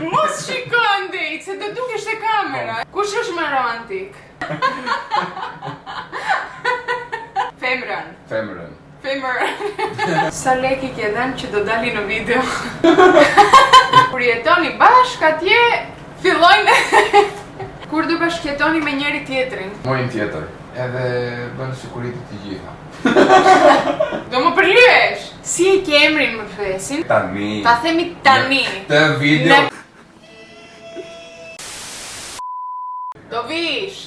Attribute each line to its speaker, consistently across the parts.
Speaker 1: Mos shiko ndejt, se do dukesh te kamera. Kush është më romantik? Femrën.
Speaker 2: Femrën.
Speaker 1: Femrën. Sa lek I ke dhënë që do dali në video? Kur jetoni bashk atje, fillojnë kur do bashkëjetoni me njëri tjetrin.
Speaker 2: Mojnë tjetër. Edhe bënë sigurit të gjitha.
Speaker 1: Do më përlyesh. Si e ke emrin më fesin?
Speaker 2: Tani.
Speaker 1: Ta themi tani.
Speaker 2: Të video.
Speaker 1: Do vish.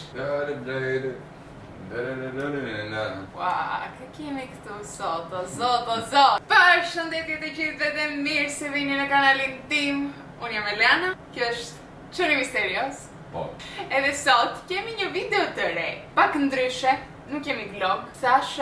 Speaker 1: Ua, ka kemi këtu sot, o zot, o zot. Përshëndetje të gjithëve dhe mirë se vini në kanalin tim. Unë jam Eliana, kjo është Çuni Misterios.
Speaker 2: Po.
Speaker 1: Edhe sot kemi një video të re, pak ndryshe, nuk kemi vlog. Thash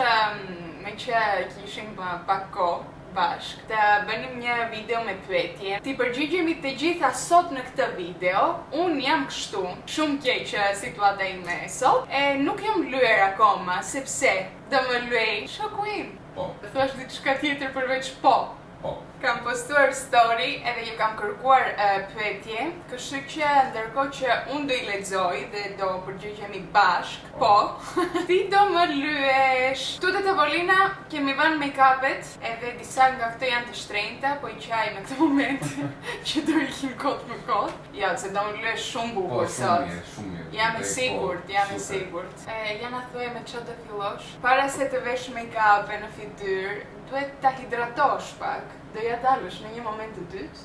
Speaker 1: me që kishim pak kohë bashk të bënim një video me pyetje. Ti përgjigjemi të gjitha sot në këtë video. Unë jam kështu, shumë keq situata ime sot, e nuk jam lyer akoma, sepse do më luej shoku im.
Speaker 2: Po.
Speaker 1: Të thuash diçka tjetër përveç po.
Speaker 2: Po.
Speaker 1: Kam postuar story edhe ju kam kërkuar pyetje, kështu që ndërkohë që unë do I lexoj dhe do përgjigjemi bashk, po, ti do më lyesh. Tutet Evolina kemi vënë make-upet, edhe disa nga këto janë të shtrenjta, po I qaj në këtë moment që do ikim kot më kot. Jo, se do më lyesh shumë bukur sot.
Speaker 2: Shumë mirë.
Speaker 1: Jam e sigurt, jam e sigurt. Jana thuaj me çfarë do fillosh? Para se të vesh make-up në fytyrë, duhet ta hidratosh pak. Do ja dalësh në një moment të dytë?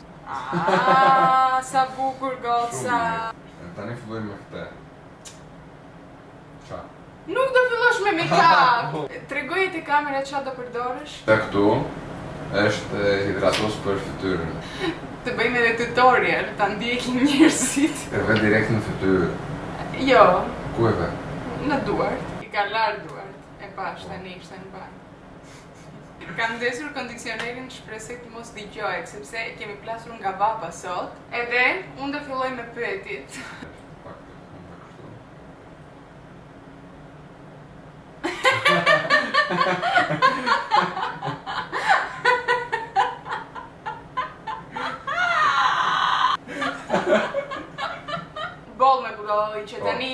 Speaker 1: Sa bukur goca!
Speaker 2: Tani fillojmë me këtë. Qa?
Speaker 1: Nuk do fillosh me make-up! Tregoje te kamera çfarë do përdorësh?
Speaker 2: Të këtu është hidratos për fytyrën.
Speaker 1: Të bëjmë edhe tutorial, ta ndjekin njerëzit.
Speaker 2: E ve direkt në fytyrë.
Speaker 1: Jo,
Speaker 2: Ku e ve?
Speaker 1: në duart. I ka larë duart. E pash tani ishte në banjë. Kam ndesur kondicionerin shpresoj të mos dëgjohet, sepse kemi plasur nga baba sot. Edhe unë do filloj me pyetjet. Boll me bulloj që tani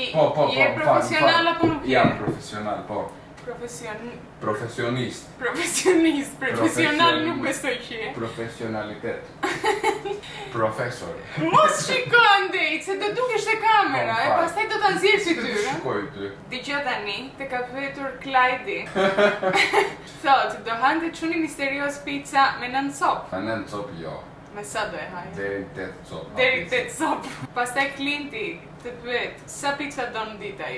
Speaker 1: je profesional apo nuk je?
Speaker 2: Jam profesional, po.
Speaker 1: Profesionist.
Speaker 2: Profesionist.
Speaker 1: Profesional nuk besoj që je.
Speaker 2: Profesionalitet. Profesor.
Speaker 1: Mos shiko ndejt, se do dukesh te kamera, e pastaj do ta nxjerrësh fytyrën.
Speaker 2: Shikoj ty.
Speaker 1: Dëgjoj tani, të ka pyetur Klajdi. Thot, do hante Çuni Misterios pizza me 9 copë.
Speaker 2: Me 9 copë jo.
Speaker 1: Me sa do e haj?
Speaker 2: Deri 8 copë.
Speaker 1: Deri 8 copë. Pastaj Klinti të pyet, sa pizza do në ditë ai?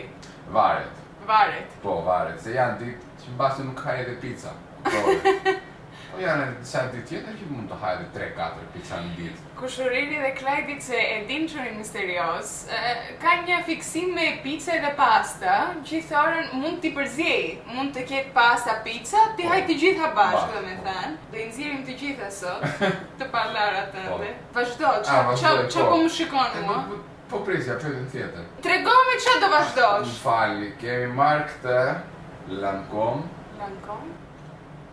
Speaker 2: Varet.
Speaker 1: Varet.
Speaker 2: Po, varet. Se janë ditë që mbasi nuk haj edhe pizza. Po janë disa ditë tjetër që mund të haj edhe 3-4 pizza në ditë.
Speaker 1: Kushuriri dhe Klajdi se e din Çuni Misterios, ka një fiksim me pizza dhe pasta, gjithë orën mund t'i përzjej. Mund të ketë pasta, pizza, t'i haj të gjitha bashkë, domethënë. Do I nxjerrim të gjitha sot, të parlara tënde. Vazhdo, çfarë po më shikon mua?
Speaker 2: Po prisja, çojtën tjetër.
Speaker 1: Trego me çfarë do vazhdosh?
Speaker 2: Më fali, kemi marrë këtë Lancome
Speaker 1: Lancome?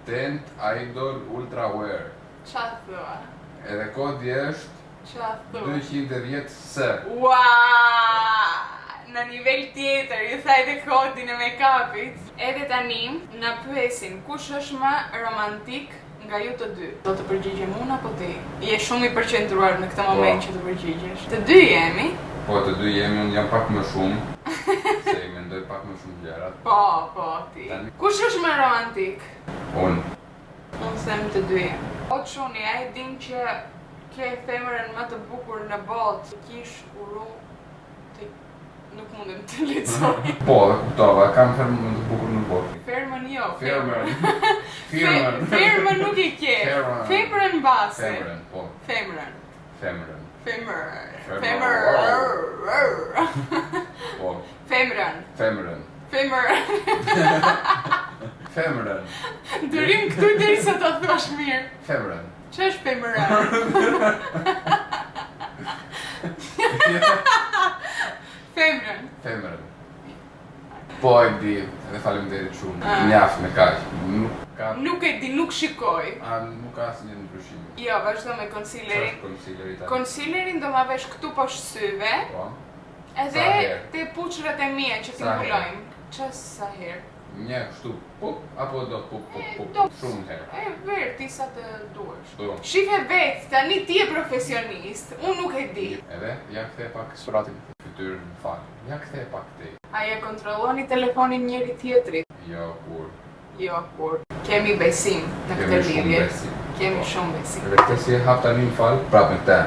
Speaker 2: Tent Idol Ultra Wear.
Speaker 1: Çfarë thua?
Speaker 2: Edhe kodi është
Speaker 1: Çfarë thua?
Speaker 2: 210S.
Speaker 1: Ua! Në nivel tjetër, ju thaj dhe kodin e make-upit. Edhe tani, na pyesin kush është më romantik nga ju të dy. Do të përgjigjem unë apo ti? Je shumë I përqendruar në këtë moment që të përgjigjesh. Të dy jemi.
Speaker 2: Po, të dy jemi, unë jam pak më shumë. Se I mendoj pak më shumë gjërat.
Speaker 1: Po, ti. Kush është më romantik?
Speaker 2: Unë.
Speaker 1: Unë them të dy jemi. O Çuni, a e din që ke femërën më të bukur në botë, kish uru të nuk mundem të lexoj.
Speaker 2: Po, dhe kuptova, kam fermën më të bukur në botë.
Speaker 1: Fermën jo.
Speaker 2: Femrën.
Speaker 1: Femrën nuk I ke. Femrën base.
Speaker 2: Femrën, po.
Speaker 1: Femrën.
Speaker 2: Femrën. Po.
Speaker 1: Femrën.
Speaker 2: Femrën. Femrën.
Speaker 1: Dërim këtu derisa ta thuash mirë.
Speaker 2: Femrën.
Speaker 1: Ç'është femrën? Femrën.
Speaker 2: Femrën. Po, e di, edhe faleminderit shumë. Njaf me kaq.
Speaker 1: Nuk e di, nuk shikoj.
Speaker 2: Nuk ka asnjë ndryshim.
Speaker 1: Jo, vazhdo me concealerin.
Speaker 2: Concealeri tani.
Speaker 1: Concealerin do ma vesh këtu poshtë syve.
Speaker 2: Po.
Speaker 1: Edhe te puçrat e mia që ti mbulojmë. Çfarë sa herë?
Speaker 2: Një kështu pup apo do pup shumë herë.
Speaker 1: E ver, ti sa të duash.
Speaker 2: Do.
Speaker 1: Shife vetë, tani ti je profesionist, unë nuk e di.
Speaker 2: Edhe ja kthe pak suratin fytyrën në fal. Ja kthe pak te.
Speaker 1: A ja kontrolloni telefonin njëri tjetrit?
Speaker 2: Jo kur.
Speaker 1: Jo kur. Kemi besim në këtë lidhje. Kemi shumë besim.
Speaker 2: Edhe këtë si e hap tani në fal, prapë me te.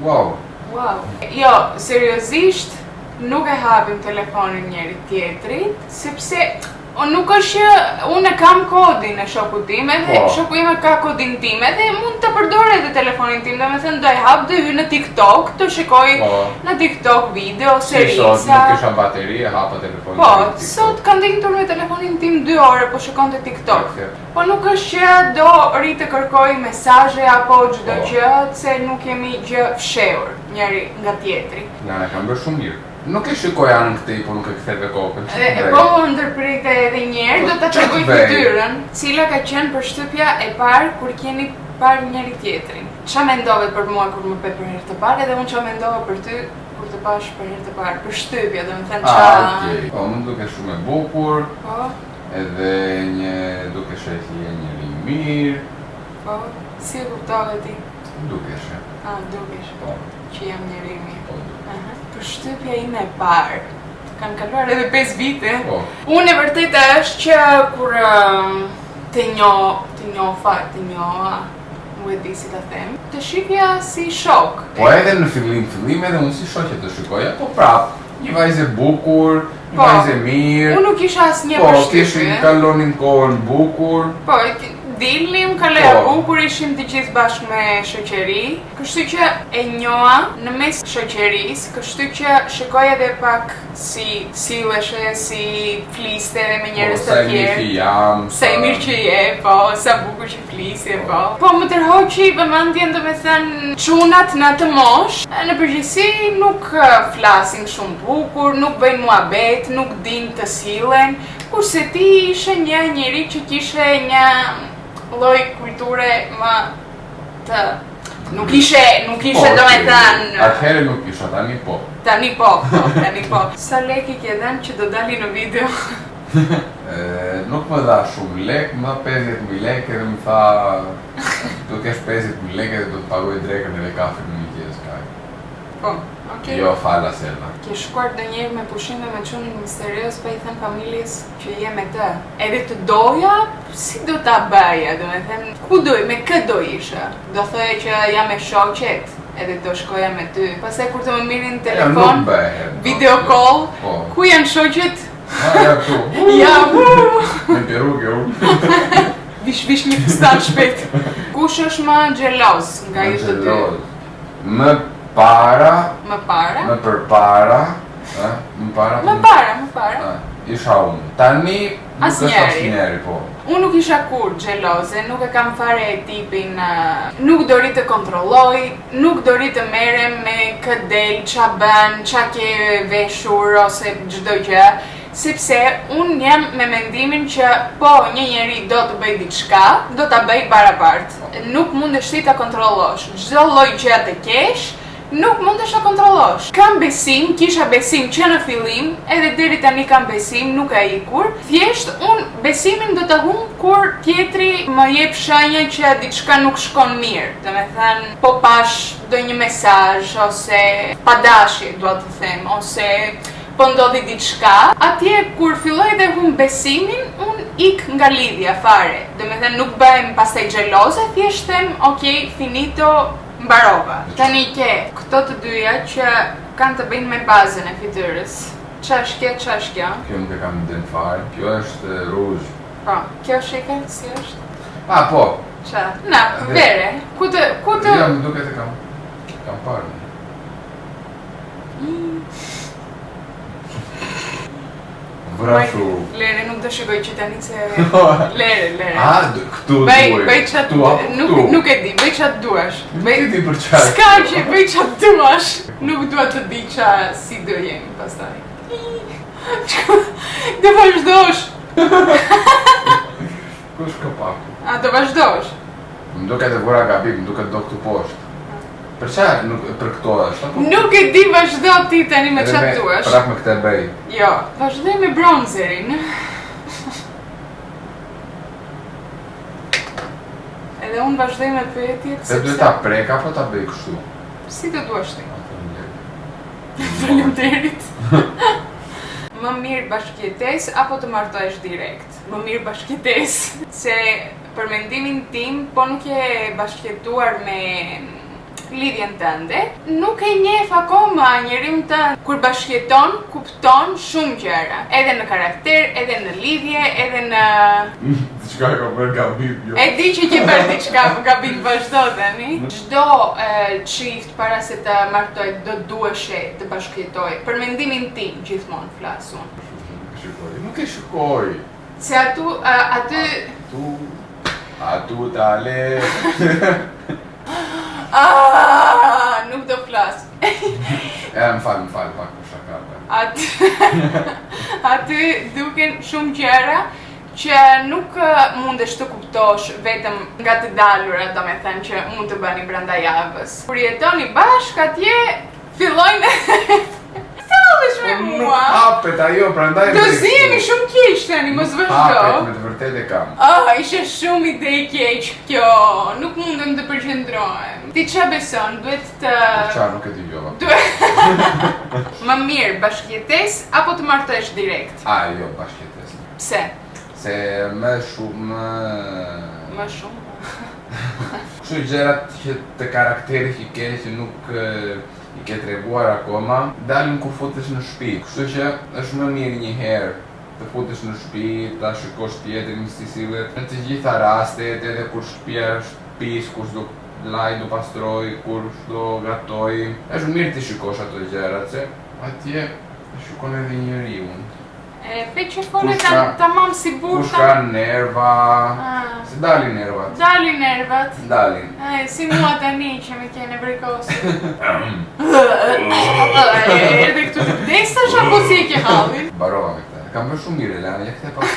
Speaker 2: Wow.
Speaker 1: Wow. Jo, seriozisht, nuk e hapim telefonin njëri tjetrit, sepse nuk është që unë kam kodin e shoku tim, edhe shoku ime ka kodin tim, edhe mund të përdor edhe telefonin tim, dhe me thënë do e hap dhe hy në TikTok, të shikoj në TikTok video, serisa.
Speaker 2: Sot nuk kisha bateri e hapa telefonin tim.
Speaker 1: Po, sot kanë dintur me telefonin tim 2 ore, po shikon të TikTok. Po nuk është që do rritë kërkoj mesaje apo çdo gjë, se nuk jemi gjë fshehur njëri nga tjetri.
Speaker 2: Na e kam bërë shumë mirë. Nuk e shikoj anën këtej, po nuk e ktheve kokën.
Speaker 1: Po më ndërprite edhe njerë, do të tregoj fytyrën, cila ka qenë përshtypja e parë kur keni parë njëri tjetrin. Qa mendove për mua kur më pe për herë të parë, edhe unë qa mendove për ty kur të pash për herë të parë, përshtypja, do më thënë qa...
Speaker 2: Okej. Po, më duke shumë e bukur, edhe duke shehje njëri mirë.
Speaker 1: Po, si e kuptove ti?
Speaker 2: Dukeshe.
Speaker 1: Dukesh.
Speaker 2: Po.
Speaker 1: Që jam njëri mirë.
Speaker 2: Po.
Speaker 1: Përshtypja ime e parë. Kanë kaluar edhe 5 vite.
Speaker 2: Po.
Speaker 1: Unë e vërtetë është që kur të njoha, nuk e di si ta them, të shihja si shok.
Speaker 2: Po edhe në fillim edhe unë si shoqe të shikoja, po prap, një vajzë e bukur, një vajzë e mirë.
Speaker 1: Unë nuk isha asnjë përshtypje.
Speaker 2: Po, kishin kalonin kohën bukur.
Speaker 1: Po, dilnim, kaloja bukur, ishim të gjithë bashkë me shoqëri, kështu që e njoha në mes shoqërisë, kështu që shikoj edhe pak si silleshe, si fliste me njerëz të tjerë. Sa i mirë që je, po, sa bukur që flisje, po. Po, më tërhoqi vëmendjen, domethënë çunat në atë moshë, në përgjithësi nuk flasin shumë bukur, nuk bëjnë muhabet, nuk dinë të sillen, kurse ti ishe një njeri që kishe një lloj kulture më të... Nuk ishe domethënë...
Speaker 2: Atëherë nuk isha, tani po.
Speaker 1: Tani po. Sa lek I ke dhënë që do dali në video?
Speaker 2: Nuk më dha shumë lek, më 50.000 lek edhe më tha do kesh 50.000 lek edhe do të pagoj drekën edhe kafe në mëngjes kaj.
Speaker 1: Po, okej.
Speaker 2: Jo, fala Selma.
Speaker 1: Ke shkuar ndonjëherë me pushime me çunin misterios pa I thënë familjes që je me të? Edhe të doja, si do ta bëja, domethënë, ku me kë do isha? Do thoya që jam me shoqet, edhe do shkoja me ty. Pastaj kur të më mirnin në telefon, video call, ku janë shoqet?
Speaker 2: Ja këtu.
Speaker 1: Ja.
Speaker 2: Me perukë unë.
Speaker 1: Vish një fustan shpejt. Kush është më xheloz nga ju të dy?
Speaker 2: Më para.
Speaker 1: Më para?
Speaker 2: Më përpara. Më
Speaker 1: para.
Speaker 2: Isha unë. Tani nuk është asnjëri, po.
Speaker 1: Unë nuk isha kur xheloze, nuk e kam fare e tipin, nuk dori të kontrolloj, nuk dori të merrem me kë del, qa bën, qa ke veshur ose çdo gjë, sepse unë jam me mendimin që po një njeri do të bëj diçka, do ta bëj barabart. Nuk mundesh ti ta kontrollosh. Çdo lloj gjë të kesh, nuk mundesh ta kontrollosh. Kam besim, kisha besim që në fillim, edhe deri tani kam besim, nuk ka ikur. Thjesht unë besimin do ta humb kur tjetri më jep shenja që diçka nuk shkon mirë. Domethënë, po pash ndonjë mesazh ose padashje, dua të them, ose po ndodhi diçka, atje kur filloj dhe humb besimin, unë ik nga lidhja fare. Domethënë nuk bëhem pastaj xheloze, thjesht them, okay, finito, mbarova. Tani ke këto të dyja që kanë të bëjnë me bazën e fytyrës. Qa është kjo?
Speaker 2: Kjo nuk e kam dënë fare. Kjo është ruzh.
Speaker 1: Po, kjo shike, si është?
Speaker 2: Po.
Speaker 1: Qa? Na, vere. Ku të...
Speaker 2: Ja, më duket e kam parë. Vrashu.
Speaker 1: Lere, nuk do shikoj që tani se... Lere.
Speaker 2: Këtu duaj.
Speaker 1: Bëj qatë... Nuk e di, bëj qatë duash.
Speaker 2: Nuk e di për qatë.
Speaker 1: Ska që bëj qatë duash. Nuk dua të di qa si do jemi pastaj. Do vazhdosh.
Speaker 2: Kush kapaku?
Speaker 1: A do vazhdosh?
Speaker 2: Më duket e vura gabim, më duket do këtu poshtë. Për çfarë nuk për këto është?
Speaker 1: Nuk e di vazhdo ti tani me çfarë thuash.
Speaker 2: Prap me këtë bëj.
Speaker 1: Jo, vazhdoj me bronzerin. Edhe unë vazhdoj me pyetjet
Speaker 2: Se duhet ta prek apo ta bëj kështu?
Speaker 1: Si të duash ti? Faleminderit. Më mirë bashkëjetes apo të martohesh direkt? Më mirë bashkëjetes. Se për mendimin tim, po nuk e bashkëjetuar me lidhjen tënde, nuk e njeh akoma njeriun tënd. Kur bashkëjeton, kupton shumë gjëra, edhe në karakter, edhe në lidhje, edhe në
Speaker 2: Diçka ka bërë gabim, jo.
Speaker 1: E di që ke bërë diçka gabim, vazhdo tani. Çdo çift para se të martoj do duheshe të bashkëjetoj. Për mendimin tim gjithmonë flas unë.
Speaker 2: Shikoj, nuk e shikoj.
Speaker 1: Se aty
Speaker 2: Atu tale.
Speaker 1: Nuk do flas.
Speaker 2: Më fal pak për shakata.
Speaker 1: Aty duken shumë gjëra që nuk mundesh të kuptosh vetëm nga të dalurat, domethënë që mund të bëni brenda javës. Kur jetoni bashkë atje, fillojnë tallesh me mua.
Speaker 2: Nuk hapet ajo, prandaj
Speaker 1: Do zihemi shumë keq tani, mos vazhdo.
Speaker 2: Hapet, me të vërtetë e kam.
Speaker 1: Ishe shumë ide keq kjo. Nuk mundem të përqendrohem. Ti ç'a beson? Duhet të
Speaker 2: Çfarë nuk e di gjova.
Speaker 1: Më mirë bashkëjetes apo të martohesh direkt?
Speaker 2: Jo, bashkëjetes.
Speaker 1: Pse?
Speaker 2: Se më shumë
Speaker 1: Më shumë.
Speaker 2: kështu gjërat që të karakterit i ke që nuk i ke treguar akoma, dalin kur futesh në shtëpi. Kështu që është më mirë një herë të futesh në shtëpi, ta shikosh tjetrin si sillet. Në të gjitha rastet, edhe kur shtëpia është pis, kur s'do laj do pastroj, kur s'do gatoj, është mirë të shikosh ato gjërat, se atje shikon edhe njeriu.
Speaker 1: Pe që fole tamam si burta.
Speaker 2: Kush ka nerva, se dalin nervat.
Speaker 1: Dalin nervat.
Speaker 2: Dalin.
Speaker 1: Si mua tani që me kene vrikosi. Erdhe këtu të vdestash apo si e ke hallin?
Speaker 2: Barova me këta. Kam bërë shumë mirë, Elena, ja këte pak.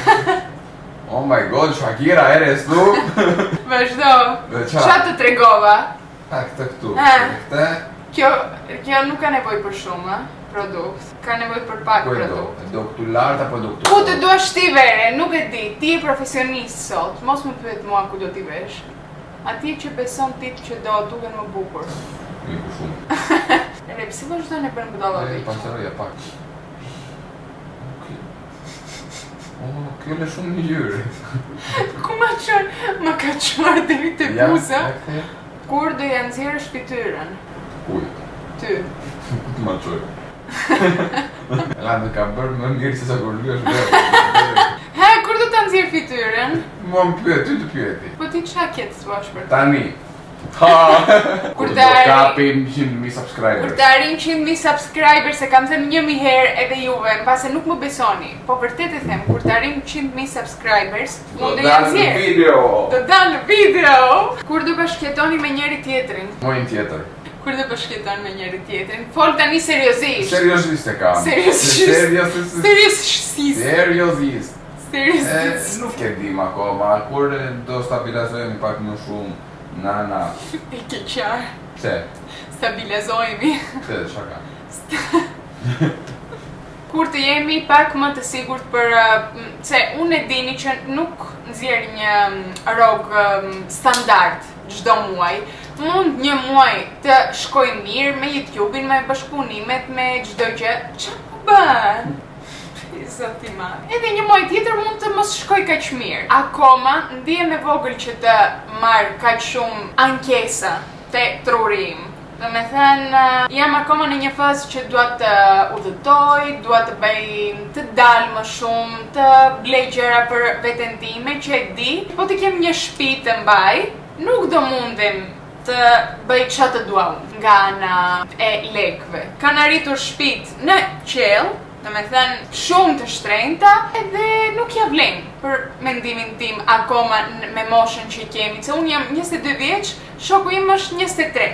Speaker 2: Oh my god, Shakira, eres tu?
Speaker 1: Vazhdo.
Speaker 2: Qa?
Speaker 1: Qa të tregova?
Speaker 2: Këtë këtu. Këtë.
Speaker 1: Kjo nuk ka nevoj për shumë, produkt. Ka nevoj për pak produkt.
Speaker 2: Do këtu lartë apo do këtu?
Speaker 1: Ku të duash ti vere, nuk e di. Ti je profesionist sot, mos më pyet mua ku do t'i vesh. Ati që beson ti që do duken më bukur.
Speaker 2: Miku shumë.
Speaker 1: Pse vazhdojnë e bërë mbëdalla dhe i
Speaker 2: Pasëroja pak. Kjo le shumë një gjyre.
Speaker 1: Ku ma ka qërë deri te buza? Kur do janë nxjerrësh fytyrën?
Speaker 2: Kuj?
Speaker 1: Ty.
Speaker 2: Të ma qërë. Elena ka bërë më mirë se sa kur lyesh bërë.
Speaker 1: Kur do ta nxjerr fytyrën?
Speaker 2: Mua më pyet, ty të pyeti.
Speaker 1: Po ti ç'a ke të thuash për ta?
Speaker 2: Tani. Kur do kapim 100.000 subscribers. Kur
Speaker 1: të arrim 100.000 subscribers, e kam thënë 1.000 herë edhe juve, mbase nuk më besoni. Po vërtet e them, kur të arrim 100.000 subscribers, mund të janë nxjerr. Do dalë video. Kur do bashkëjetoni me njëri tjetrin?
Speaker 2: Mojnë tjetër.
Speaker 1: Kur do bashkëjeton me njëri tjetrin? Fol tani seriozisht.
Speaker 2: Seriozisht e kam.
Speaker 1: Seriozisht.
Speaker 2: Nuk e dim akoma, kur do stabilizohemi pak më shumë. Nana.
Speaker 1: I ke qarë.
Speaker 2: Pse?
Speaker 1: Stabilizohemi.
Speaker 2: Pse, shaka.
Speaker 1: Kur të jemi pak më të sigurt për... Se unë e dini që nuk nxjerr një rrog standard çdo muaj. Mund një muaj të shkoj mirë me YouTube-in, me bashkëpunimet, me çdo gjë. Ç'a po bën? Zoti ma. Edhe një muaj tjetër mund të mos shkoj kaq mirë. Akoma ndihem e vogël që të marr kaq shumë ankesa te trurim. Do me thënë, jam akoma në një fazë që dua të udhëtoj, dua të bëj të dalë më shumë, të blej gjëra për veten time që e di. Po të kem një shtëpi të mbaj, nuk do mundem të bëj çfarë të dua unë nga ana e lekëve. Kanë arritur shtëpit në qell, do me thënë shumë të shtrenjta, edhe nuk ja vlen për mendimin tim akoma me moshën që i kemi. Se unë jam 22 vjeç, shoku im është 23.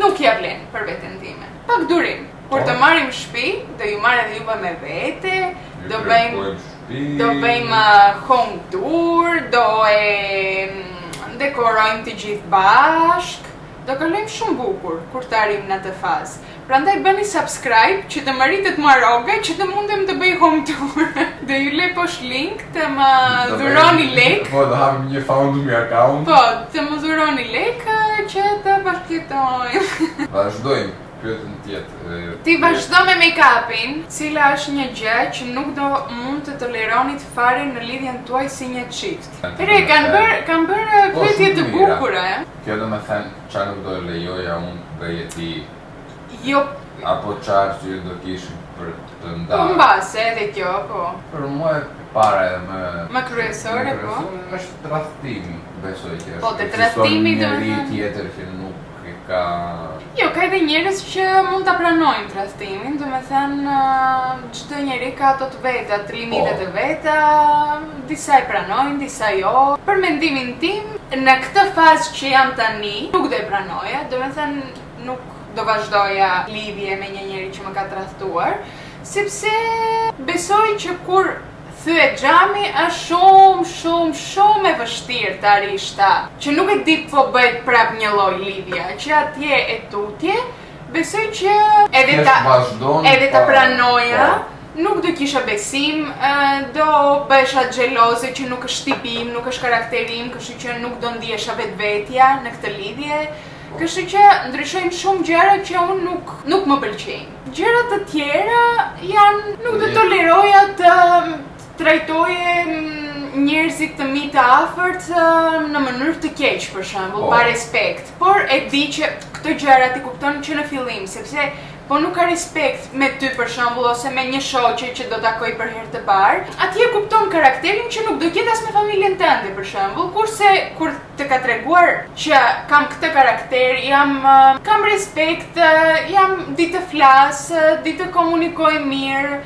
Speaker 1: Nuk ja vlen për veten time. Pak durim. Kur të marrim shtëpi, do ju marr edhe juve me vete, do bëjmë
Speaker 2: shtëpi.
Speaker 1: Do bëjmë home tour, do e dekorojmë të gjithë bashk. Do kalojmë shumë bukur kur të arrim në atë fazë. Prandaj bëni subscribe që të më rritet mua rroga që të mundem të bëj home tour. Do ju lej poshtë link të më dhuroni lek.
Speaker 2: Po, do hapim një FoundMe account.
Speaker 1: Po, të më dhuroni lek që të bashkëjetojmë.
Speaker 2: Vazhdojmë pyetjen tjetër.
Speaker 1: Ti vazhdo me make-upin, cila është një gjë që nuk do mund të toleronit fare në lidhjen tuaj si një çift. Ere, kanë bërë pyetje të bukura,
Speaker 2: Kjo do me thënë qa nuk do lejoja unë të bëje ti.
Speaker 1: Jo,
Speaker 2: Apo qarë që ju do kishim për të ndarë.
Speaker 1: mbase edhe kjo, po.
Speaker 2: Për mua e para edhe
Speaker 1: Më kryesore, po.
Speaker 2: është tradhtimi, besoj që është.
Speaker 1: Po, te tradhtimi do
Speaker 2: njeri
Speaker 1: të thënë-
Speaker 2: tjetër që nuk e ka...
Speaker 1: Jo, ka edhe njerëz që mund ta pranojnë tradhtimin, do me thënë çdo njeri ka ato të veta, të limitet e veta, disa e pranojnë, disa jo. Për mendimin tim, në këtë fazë që jam tani, nuk do e pranoja, do me thënë nuk do vazhdoja lidhje me një njeri që më ka tradhtuar, sepse besoj që kur thyet xhami është shumë e vështirë të arish ta, që nuk e di po bëhet prap një lloj lidhja, që atje e tutje, besoj që edhe ta pranoja, nuk do kisha besim, do bëhesha xheloze që nuk është tipi im, nuk është karakteri im, kështu që nuk do ndihesha vetvetja në këtë lidhje. Kështu që ndryshojnë shumë gjëra që unë nuk më pëlqejnë. Gjëra të tjera janë, nuk do toleroja të trajtoje njerëzit të mi të afërt në mënyrë të keq, për shembull, pa respekt. Por e di që këto gjëra ti kupton që në fillim, sepse po nuk ka respekt me ty për shembull ose me një shoqe që do takoj për herë të parë, atje kupton karakterin që nuk do ketë as me familjen tënde për shembull, kurse kur të ka treguar që kam këtë karakter, kam respekt, di të flas, di të komunikoj mirë,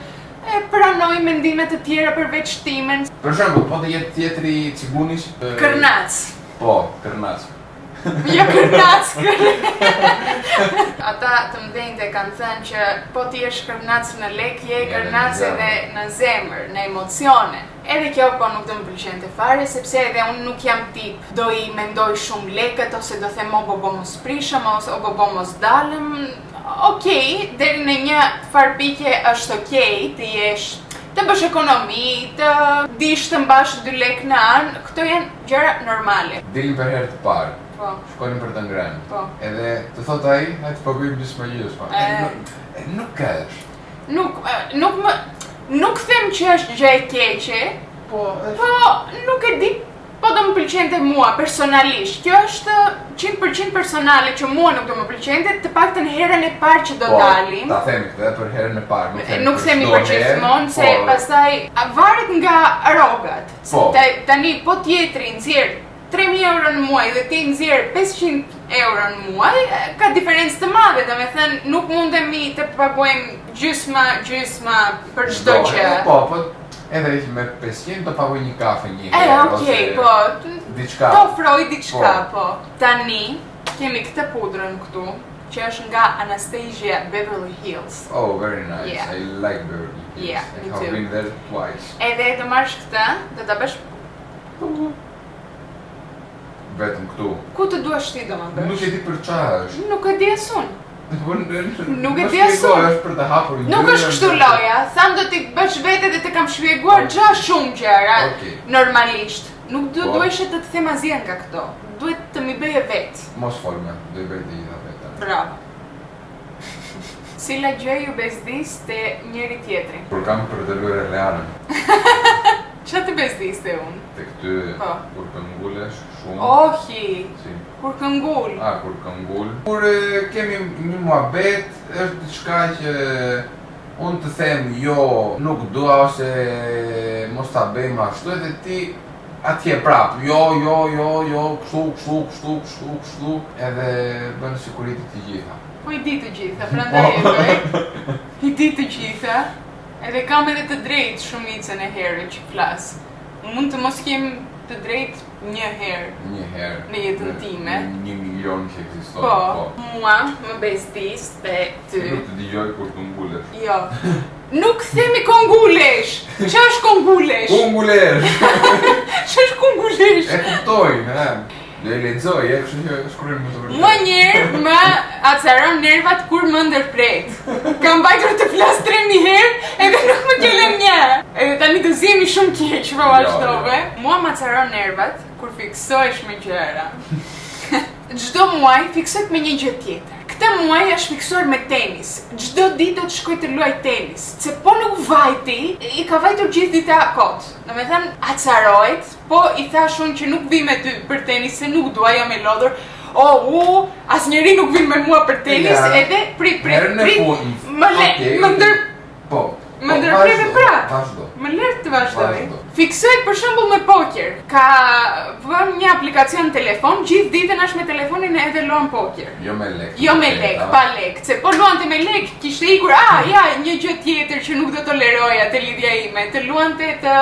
Speaker 1: e pranoj mendimet të tjera përveç timen.
Speaker 2: Për shembull, po të jetë tjetri cigunis...
Speaker 1: Kërnac.
Speaker 2: Po, kërnac.
Speaker 1: Jo kërnac, Ata të mdhenjtë kanë thënë që po ti jesh kërnac në lek, je kërnac edhe në zemër, në emocione. Edhe kjo po nuk do më pëlqente fare, sepse edhe unë nuk jam tip do i mendoj shumë lekët, ose do them o bobo mos prishëm, ose o bobo mos dalëm. Okej, deri në një farpikje është okej, të bësh ekonomi, të dish të mbash 2 lekë në anë, këto janë gjëra normale.
Speaker 2: Dilin për herë të parë.
Speaker 1: Po.
Speaker 2: Shkonin për të ngrënë.
Speaker 1: Po.
Speaker 2: Edhe të thot ai, hajtë po bëjmë gjysmëgjys, po. Nuk është.
Speaker 1: Nuk them që është gjë e keqe, po nuk e di, po do më pëlqente mua personalisht. Kjo është 100% personale që mua nuk do më pëlqente, të paktën herën e parë që do dalim.
Speaker 2: Ta themi këtë për herën e parë,
Speaker 1: nuk themi për gjithmonë, se pastaj varet nga rrogat. Tani po tjetri nxjerr 3.000 euro në muaj dhe ti nxjerr 500 euro në muaj, ka diferencë të madhe, domethënë nuk mundemi të paguajmë gjysma për çdo gjë.
Speaker 2: Po, edhe me 500 do paguaj një kafe një herë.
Speaker 1: Okej, po.
Speaker 2: Diçka.
Speaker 1: Do ofroj diçka, po. Tani kemi këtë pudrën këtu, që është nga Anastasia Beverly Hills.
Speaker 2: Oh, very nice.
Speaker 1: Yeah.
Speaker 2: I like Beverly Hills.
Speaker 1: Yeah, me too.
Speaker 2: I have been there twice.
Speaker 1: Edhe të marrësh këtë, do ta bësh
Speaker 2: vetëm këtu.
Speaker 1: Ku të duash ti do më bësh?
Speaker 2: Nuk e di për qa është.
Speaker 1: Nuk e di asun. Nuk e di
Speaker 2: asun. Është për të hapur një.
Speaker 1: Nuk është kështu loja. Tham do t'i bësh vete dhe të kam shpjeguar shumë gjëra. Normalisht. Nuk duheshe të them asgjë nga këto. Duhet të mi bëje vetë.
Speaker 2: Mos folme, do i bëj të gjitha veta.
Speaker 1: Bravo. Cila gjë ju bezdis te njëri tjetri?
Speaker 2: Kur kam për të luajtur Leanën.
Speaker 1: Qa të bezdiste unë?
Speaker 2: Te këty, kur këngulesh shumë.
Speaker 1: Ohi! Kur këngull?
Speaker 2: Kur këngull. Kur kemi një muhabet, është diçka që unë të them jo, nuk dua ose mos ta bëjmë ashtu, edhe ti atje prap, jo, kështu, edhe bënë sigurit të gjitha.
Speaker 1: Po i di të gjitha, prandaj e bëj. I di të gjitha. Edhe kam edhe të drejtë shumicën e herë që flas. Mund të mos kem të drejtë një herë
Speaker 2: Një herë.
Speaker 1: në jetën time.
Speaker 2: 1 milion që ekziston.
Speaker 1: Po, mua më bezdis dhe ty.
Speaker 2: Nuk të dëgjoj kur të ngullesh.
Speaker 1: Jo. Nuk themi kongulesh. Ç'është kongulesh?
Speaker 2: Kongulesh!
Speaker 1: Ç'është kongulesh?
Speaker 2: E kuptoj, do e lexoj, kështu që shkruaj më të vërtetë.
Speaker 1: Më njërë më acaron nervat kur më ndërpret. Kam bajtur të flas 3000 herë edhe nuk më kelen një. Edhe tani të zihemi shumë keq po vazhdove. Mua më acaron nervat kur fiksohesh me gjëra. Çdo muaj fiksohet me një gjë tjetër. Këtë muaj është fiksuar me tenis. Çdo ditë do të shkoj të luaj tenis. Se po nuk vajti, i ka vajtur gjithë dita kot. Domethënë acarohet, po i thash unë që nuk vi me ty për tenis se nuk dua jam e lodhur. Asnjëri nuk vin me mua për tenis, edhe prit. Më ndërpreve prap.
Speaker 2: Vazhdo.
Speaker 1: Më lër të vazhdoj. Fiksohet për shembull me poker. Ka vënë një aplikacion në telefon, gjithë ditën është me telefonin edhe luan poker.
Speaker 2: Jo me lek.
Speaker 1: Jo me lek, pa lek. Se po luante me lek, kishte ikur, një gjë tjetër që nuk do toleroja te lidhja ime, të luante të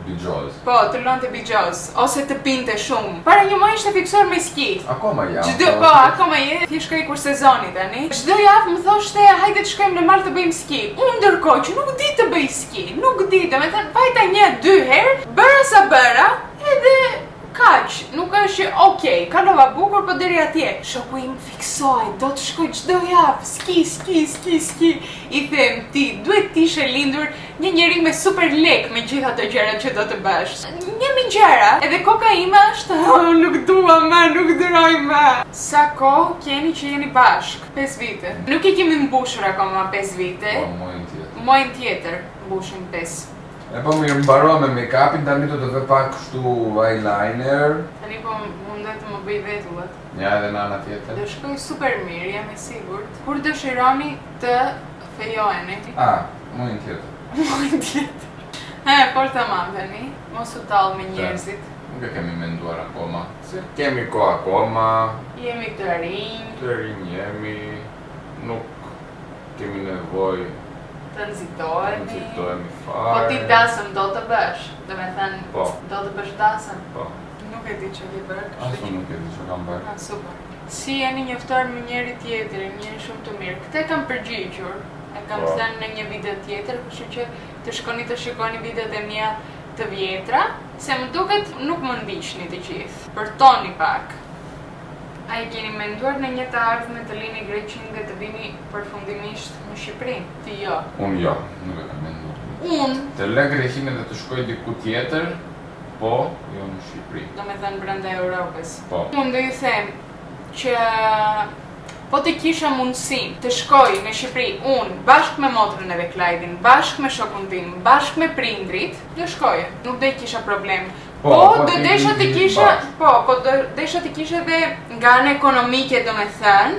Speaker 2: Bigjoz.
Speaker 1: Po, të luante bigjoz, ose të pinte shumë. Para një muaj ishte fiksuar me ski.
Speaker 2: Akoma jam.
Speaker 1: Akoma je, ti shkoj kur sezoni tani. Çdo javë më thoshte, hajde të shkojmë në mal të bëjmë ski. Unë ndërkohë që nuk di të bëj ski, nuk di, domethënë vajta 1-2 herë, bëra sa bëra, edhe kaq, nuk është okay, kalova bukur, po deri atje. Shoku im fiksoi, do të shkoj çdo javë, ski. I them, ti duhet të ishe lindur një njeri me super lek me gjithë ato gjërat që do të bësh. Një gjëra, edhe koka ime është, nuk dua më, nuk duroj më. Sa kohë keni që jeni bashk? 5 vite. Nuk e kemi mbushur akoma 5 vite.
Speaker 2: Po,
Speaker 1: Muajin tjetër mbushim 5.
Speaker 2: E po mirë mbarova me make-upin, tani do të vë pak kështu eyeliner.
Speaker 1: Tani po mundoj të më bëj vetullat.
Speaker 2: Ja edhe në ana tjetër.
Speaker 1: Do shkoj super mirë, jam e sigurt. Kur dëshironi të fejojeni?
Speaker 2: Muajin tjetër.
Speaker 1: Muajin tjetër. Por tamam tani, mos u tall me njerëzit.
Speaker 2: Nuk e kemi menduar akoma. Se kemi kohë akoma.
Speaker 1: Jemi të rinj.
Speaker 2: Të rinj jemi. Nuk kemi nevojë
Speaker 1: të nxitohemi
Speaker 2: fare.
Speaker 1: Po ti dasëm do të bësh, domethënë
Speaker 2: do
Speaker 1: të bësh dasëm.
Speaker 2: Po.
Speaker 1: Nuk e di që ke bërë.
Speaker 2: Ashtu nuk e di që kam bërë.
Speaker 1: Super. Si jeni njoftuar me njëri tjetrin, jeni shumë të mirë. Këtë kam përgjigjur. E kam thënë në një video tjetër, kështu që të shkoni të shikoni videot e mia të vjetra, se më duket nuk më ndiqni të gjithë. Përtoni pak. A i keni menduar në një të ardhme të lini Greqin dhe të vini përfundimisht në Shqipëri? Ti jo.
Speaker 2: Unë jo, nuk e kam menduar.
Speaker 1: Unë?
Speaker 2: Të lë Greqin dhe të shkoj diku tjetër, po, jo në Shqipëri.
Speaker 1: Do me thënë brenda Europës.
Speaker 2: Po.
Speaker 1: Unë do ju them që po të kisha mundësin të shkoj në Shqipëri unë bashkë me motrën edhe Klajdin, bashkë me shokun tim, bashkë me prindrit, do shkoje. Nuk do i kisha problem. Po do desha të kisha dhe nga anë ekonomike do me thënë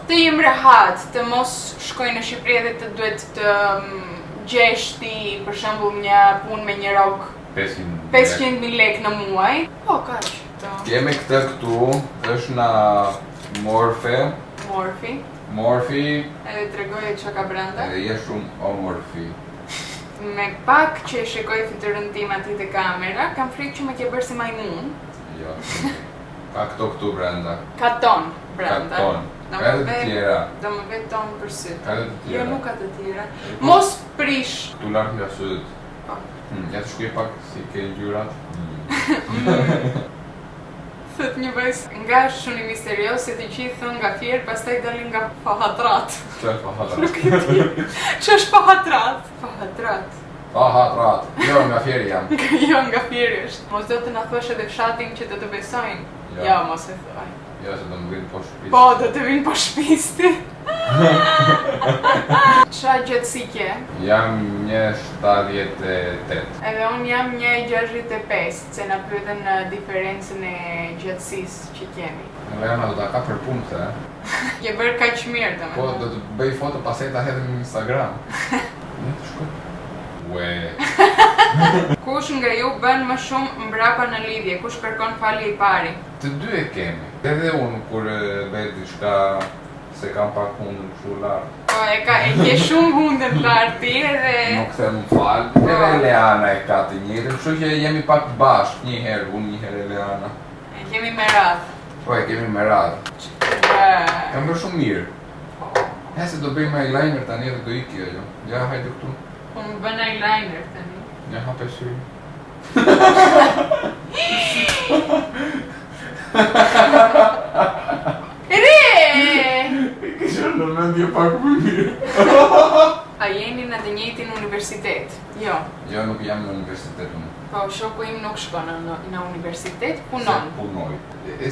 Speaker 1: të jem rehat, të mos shkoj në Shqipëri edhe të duhet të gjesh ti për shembull një punë me një rok 500.000 lek në muaj. Po, kaq.
Speaker 2: Keme këtë këtu, është na Morfi.
Speaker 1: Edhe tregoj që ka brenda.
Speaker 2: Edhe je shumë Morfi.
Speaker 1: Me pak që e shikoj fytyrën tim aty te kamera, kam frikë që më ke bërë si majmun.
Speaker 2: Jo. Ka këtu brenda.
Speaker 1: Ka ton brenda.
Speaker 2: Ka ton. Ka edhe të tjera.
Speaker 1: Do më vet ton për syt.
Speaker 2: Ka edhe të tjera.
Speaker 1: Jo, nuk ka të tjera. Mos prish.
Speaker 2: Tu lart nga syt.
Speaker 1: Po.
Speaker 2: Ja të shkoj pak si ke ngjyrat.
Speaker 1: Thot një vajzë, nga është shumë i misterios, se të gjithë thënë nga fjerë, pastaj dalin nga fahatrat.
Speaker 2: Që është fahatrat?
Speaker 1: Nuk e di. Që është fahatrat?
Speaker 2: Fahatrat. Jo, nga fjerë jam.
Speaker 1: Jo, nga fjerë është. Mos do të na thuash edhe fshatin që do të besojnë. Jo, mos e thuaj.
Speaker 2: Jo, se do më vinë po shpis.
Speaker 1: Po, do të vinë po shpisti. Qa gjatësi ke?
Speaker 2: Jam 1,78.
Speaker 1: Edhe unë jam 1,65, se na pyeten në diferencën e gjatësisë që kemi.
Speaker 2: Lena do ta ka për punë këtë,
Speaker 1: Ke bërë kaq mirë domethënë.
Speaker 2: Po, do të bëj foto pastaj ta hedhim në Instagram. Ne të shkoj. Ue.
Speaker 1: Kush nga ju bën më shumë mbrapa në lidhje? Kush kërkon falje i pari?
Speaker 2: Të dy e kemi. Edhe unë kur bëhet diçka se kam pak hundën kështu lart.
Speaker 1: Po, e ke shumë hundën lart ti edhe...
Speaker 2: Nuk them fal. Edhe Eleana e ka të njëjtën, kështu që jemi pak bashkë, një herë unë, një herë Eleana.
Speaker 1: E kemi me radhë.
Speaker 2: Po, e kemi me radhë. Kam bërë shumë mirë. Ja se do bëjmë eyeliner tani edhe do iki ajo. Ja, hajde këtu.
Speaker 1: Po më bën eyeliner tani.
Speaker 2: Ja, hape syri. Kisha në mendje pak më mirë.
Speaker 1: A jeni në të njëjtin universitet? Jo.
Speaker 2: Jo, nuk jam në universitet unë.
Speaker 1: Po, shoku im nuk shkon në universitet, punon.
Speaker 2: Punoj.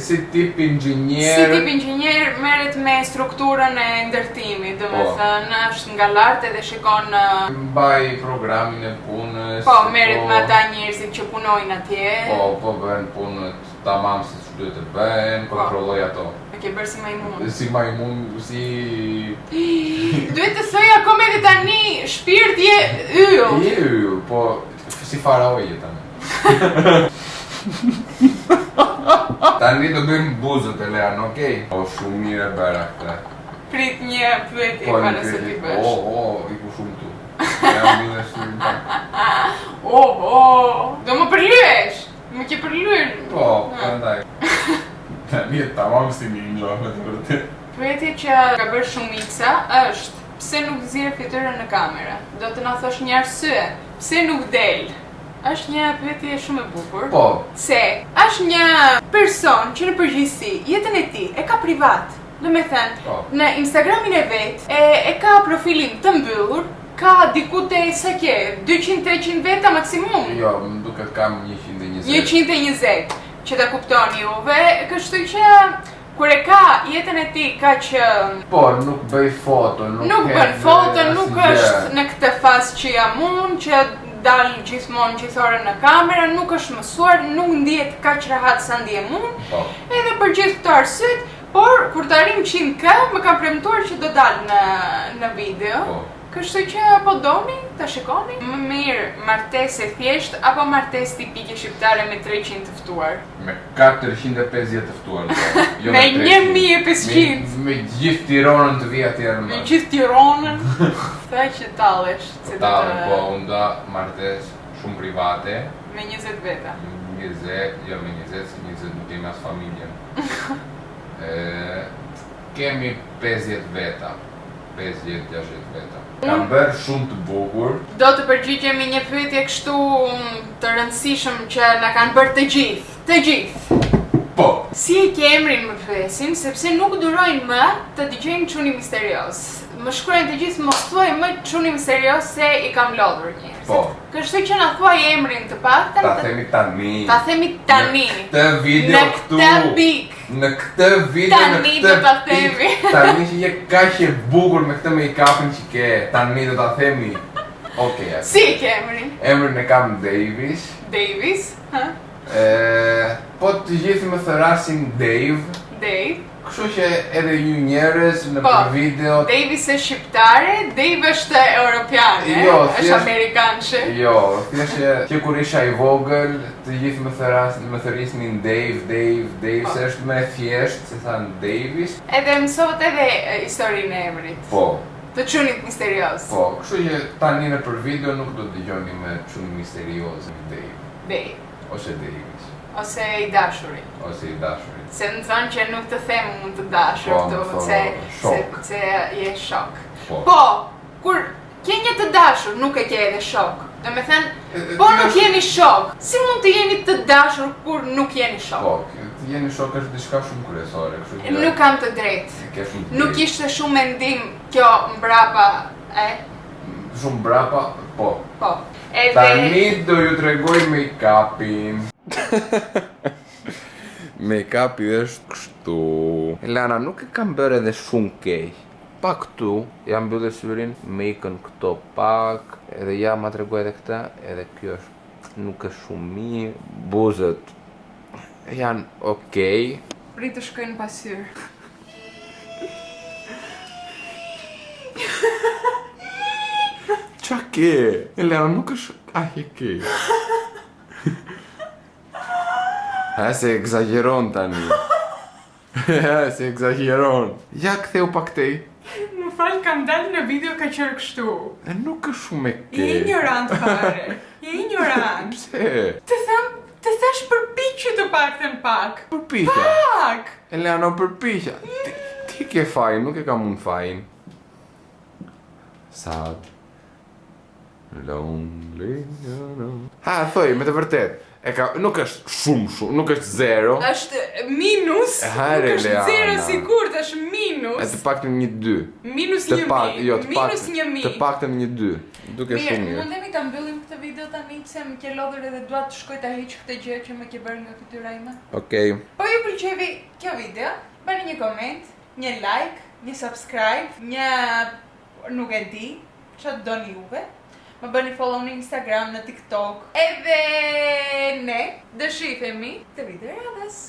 Speaker 2: Si tip inxhinier...
Speaker 1: Si tip inxhinier merret me strukturën e ndërtimit, domethënë është nga lart edhe shikon...
Speaker 2: Mbaj programin e punës...
Speaker 1: Po, merret me ata njerëzit që punojnë atje...
Speaker 2: Po bën punët tamam si që duhet të bëhen, kontrolloj ato.
Speaker 1: E ke bërë si majmun?
Speaker 2: Si majmun, si...
Speaker 1: Duhet të thoj akome edhe tani, shpirti je yll.
Speaker 2: Je yll, po si faraoje tani. Tani do bëjmë buzët e Leana, okej? Po shumë mirë e bëra këta.
Speaker 1: Prit një pyetje para se ti bësh.
Speaker 2: I ku shumë tu. Jam bile syrin ta.
Speaker 1: Do më përlyesh? Më ke përlyer?
Speaker 2: Po, prandaj. Tani e tamam si një njohë me të vërtet.
Speaker 1: Pyetje që ka bërë shumica është pse nuk nxjerr fytyrën në kamera? Do të na thosh një arsye. Pse nuk del? Është një pyetje shumë e bukur.
Speaker 2: Po.
Speaker 1: Se është një person që në përgjithësi jetën e tij e ka privat. Domethënë, në Instagramin e vet e ka profilin të mbyllur, ka diku te sa ke 200-300 veta maksimum.
Speaker 2: Jo, më duket kam 120.
Speaker 1: 120, që ta kuptoni juve, kështu që kur e ka jetën e tij kaq
Speaker 2: po nuk bëj foto,
Speaker 1: nuk bën foto, nuk është në këtë fazë që jam unë, që dal gjithmonë gjithë orën në kamera, nuk është mësuar, nuk ndihet kaq rehat sa ndiem unë. Edhe për gjithë këto arsyet, por kur të arrim 100k, më kam premtuar që do dal në video. Kështu që po doni ta shikoni. Më mirë martesë thjesht apo martesë tipike shqiptare me 300 të ftuar?
Speaker 2: Me 450 të ftuar.
Speaker 1: Me 1500.
Speaker 2: Me gjithë Tiranën të vi atje në.
Speaker 1: Me gjithë Tiranën. Tha që tallesh.
Speaker 2: Tallesh, po unë da martesë shumë private.
Speaker 1: Me 20 veta.
Speaker 2: 20, jo me 20 nuk kemi as familjen. Kemi 50 veta. 50-60 veta. Kam bërë shumë të bukur.
Speaker 1: Do të përgjigjemi një pyetje kështu të rëndësishëm që na kanë bërë të gjithë. Të gjithë.
Speaker 2: Po.
Speaker 1: Si e ke emrin më pyesin, sepse nuk durojnë më të dëgjojnë Çuni Misterios. Më shkruajnë të gjithë mos thuaj më Çuni Misterios se i kam lodhur njerëz.
Speaker 2: Po.
Speaker 1: Kështu që na thuaj emrin të paktën.
Speaker 2: Ta themi tani.
Speaker 1: Ta themi tani.
Speaker 2: Në këtë video këtu.
Speaker 1: Në këtë pikë.
Speaker 2: Në këtë video,
Speaker 1: tani do ta themi.
Speaker 2: Tani që je kaq e bukur me këtë make-upin që ke, tani do ta themi. Okej.
Speaker 1: Si ke emrin?
Speaker 2: Emrin e kam Davis.
Speaker 1: Davis, ha?
Speaker 2: Po të gjithë më thërasin Dave.
Speaker 1: Dave.
Speaker 2: Kështu që edhe ju njerëz në për video...
Speaker 1: Davis është shqiptare, Dave është europiane, është amerikanshe.
Speaker 2: Jo, thjesht që kur isha i vogël, të gjithë më thërisnin Dave, se është më thjesht, se thanë Davis.
Speaker 1: Edhe mësot edhe historinë e emrit.
Speaker 2: Po.
Speaker 1: Të Çunit Misterios.
Speaker 2: Po, kështu që tani në për video nuk do të dëgjoni me Çuni Misterios,
Speaker 1: Dave.
Speaker 2: Ose Davis.
Speaker 1: Ose i dashuri. Se në thonë që nuk të themë mund të dashur, se je shok. Po, kur ke një të dashur, nuk e ke edhe shok. Do me thënë, po nuk jeni shok. Si mund të jeni të dashur kur nuk jeni shok?
Speaker 2: Po, të jeni shok është diçka shumë kryesore.
Speaker 1: Nuk kam të drejtë. Nuk ishte shumë mendim kjo mbrapa,
Speaker 2: Shumë mbrapa, po.
Speaker 1: Po.
Speaker 2: Tani do ju tregoj make-upin. Make-upi është kështu. Elana, nuk e kam bërë edhe shumë keq. Pa këtu, jam mbyllë syrin, me ikën këto pak, edhe ja ma tregoj edhe këta, edhe kjo është nuk është shumë mirë. Buzët janë okej.
Speaker 1: Prit të shkojnë pasyrë.
Speaker 2: Qa ke? Elena, nuk është ahi ke. Ha se egzageron tani. Se egzageron. Ja ktheu pak tej.
Speaker 1: Më fal, kam dalë në video ka qërë kështu.
Speaker 2: E nuk është shumë e
Speaker 1: Je ignorant fare. Je ignorant.
Speaker 2: Pse?
Speaker 1: Të thash përpiqe të paktën pak.
Speaker 2: Përpiqja.
Speaker 1: Pak.
Speaker 2: Eleano, përpiqja. Ti ke fajin, nuk e kam unë fajin. Sad. Lonely. Ha, thoj, me të vërtet. Nuk është shumë, nuk është zero.
Speaker 1: Është minus, nuk është zero sigurt, është minus.
Speaker 2: E të paktën 1-2.
Speaker 1: Minus 1.000, minus 1.000.
Speaker 2: Të paktën 1-2. Duke shumë mirë.
Speaker 1: Mundemi ta mbyllim këtë video tani se më ke lodhur edhe dua të shkoj ta hiq këtë gjë që më ke bërë nga fytyra ime.
Speaker 2: Okej.
Speaker 1: Po ju pëlqevi kjo video, bëni një koment, një like, një subscribe, nuk e di, çfarë doni juve. Më bëni follow në Instagram, në TikTok. Edhe ne dëshifemi të video radhës.